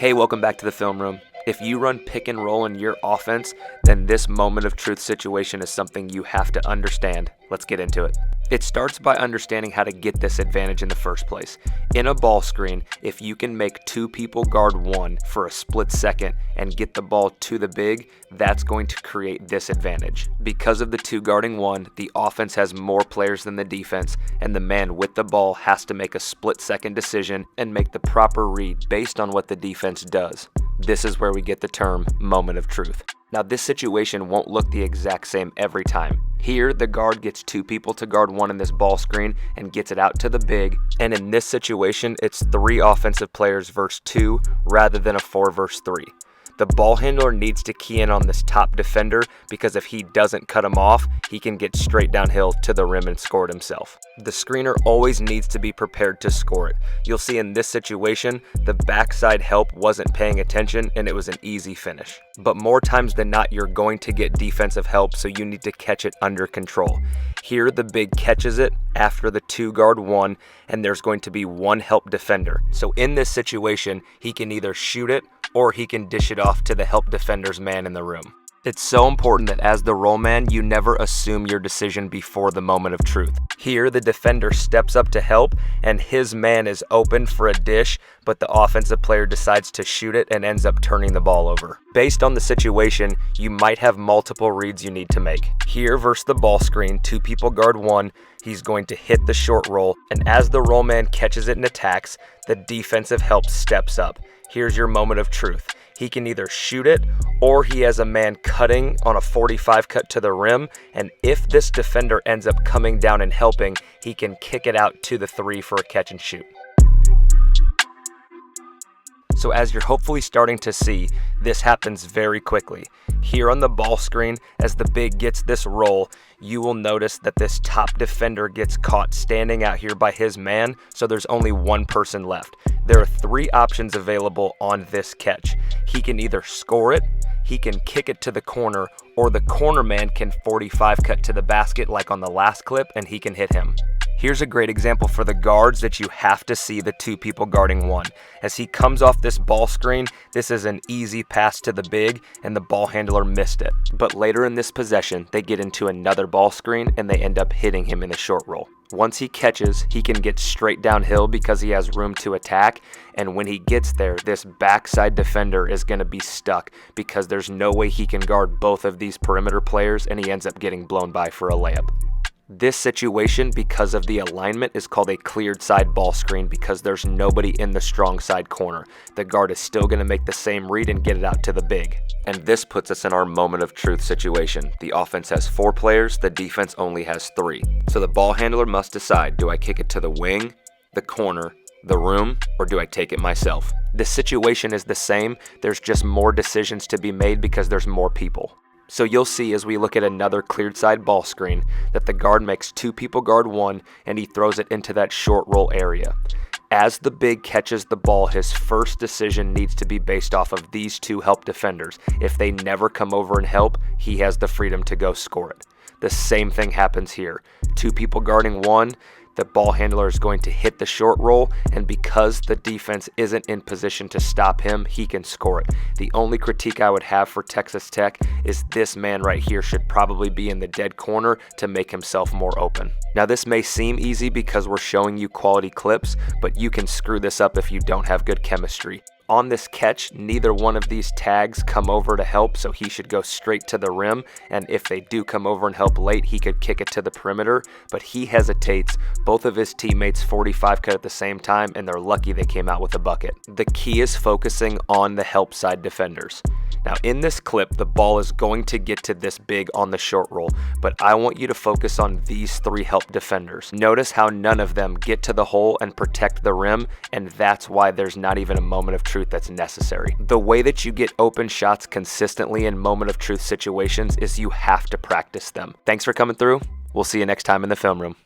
Hey, welcome back to the film room. If you run pick and roll in your offense, then this moment of truth situation is something you have to understand. Let's get into it. It starts by understanding how to get this advantage in the first place. In a ball screen, if you can make two people guard one for a split second and get the ball to the big, that's going to create this advantage. Because of the two guarding one, the offense has more players than the defense, and the man with the ball has to make a split-second decision and make the proper read based on what the defense does. This is where we get the term moment of truth. Now, this situation won't look the exact same every time. Here, the guard gets two people to guard one in this ball screen and gets it out to the big. And in this situation, it's 3 offensive players versus 2 rather than a 4 versus 3. The ball handler needs to key in on this top defender because if he doesn't cut him off, he can get straight downhill to the rim and score it himself. The screener always needs to be prepared to score it. You'll see in this situation, the backside help wasn't paying attention and it was an easy finish. But more times than not, you're going to get defensive help, so you need to catch it under control. Here, the big catches it after the 2 guard 1, and there's going to be 1 help defender. So in this situation, he can either shoot it or he can dish it off to the help defender's man in the room. It's so important that as the roll man, you never assume your decision before the moment of truth. Here, the defender steps up to help and his man is open for a dish, but the offensive player decides to shoot it and ends up turning the ball over. Based on the situation, you might have multiple reads you need to make. Here versus the ball screen, 2 people guard 1, he's going to hit the short roll, and as the roll man catches it and attacks, the defensive help steps up. Here's your moment of truth. He can either shoot it or he has a man cutting on a 45 cut to the rim, and if this defender ends up coming down and helping, he can kick it out to the 3 for a catch and shoot. So as you're hopefully starting to see, this happens very quickly. Here on the ball screen, as the big gets this roll, you will notice that this top defender gets caught standing out here by his man, so there's only 1 person left. There are 3 options available on this catch. He can either score it, he can kick it to the corner, or the corner man can 45 cut to the basket like on the last clip and he can hit him. Here's a great example for the guards that you have to see the 2 people guarding 1. As he comes off this ball screen, this is an easy pass to the big and the ball handler missed it. But later in this possession, they get into another ball screen and they end up hitting him in the short roll. Once he catches, he can get straight downhill because he has room to attack, and when he gets there, this backside defender is going to be stuck because there's no way he can guard both of these perimeter players, and he ends up getting blown by for a layup. This situation, because of the alignment, is called a cleared side ball screen because there's nobody in the strong side corner. The guard is still going to make the same read and get it out to the big. And this puts us in our moment of truth situation. The offense has 4 players, the defense only has 3. So the ball handler must decide, do I kick it to the wing, the corner, the room, or do I take it myself? The situation is the same, there's just more decisions to be made because there's more people. So you'll see as we look at another cleared side ball screen that the guard makes 2 people guard 1 and he throws it into that short roll area. As the big catches the ball, his first decision needs to be based off of these 2 help defenders. If they never come over and help, he has the freedom to go score it. The same thing happens here. 2 people guarding 1, the ball handler is going to hit the short roll, and because the defense isn't in position to stop him, he can score it. The only critique I would have for Texas Tech is this man right here should probably be in the dead corner to make himself more open. Now, this may seem easy because we're showing you quality clips, but you can screw this up if you don't have good chemistry. On this catch, neither one of these tags come over to help, so he should go straight to the rim, and if they do come over and help late, he could kick it to the perimeter, but he hesitates. Both of his teammates 45 cut at the same time, and they're lucky they came out with a bucket. The key is focusing on the help side defenders. Now, in this clip, the ball is going to get to this big on the short roll, but I want you to focus on these 3 help defenders. Notice how none of them get to the hole and protect the rim, and that's why there's not even a moment of truth that's necessary. The way that you get open shots consistently in moment of truth situations is you have to practice them. Thanks for coming through. We'll see you next time in the film room.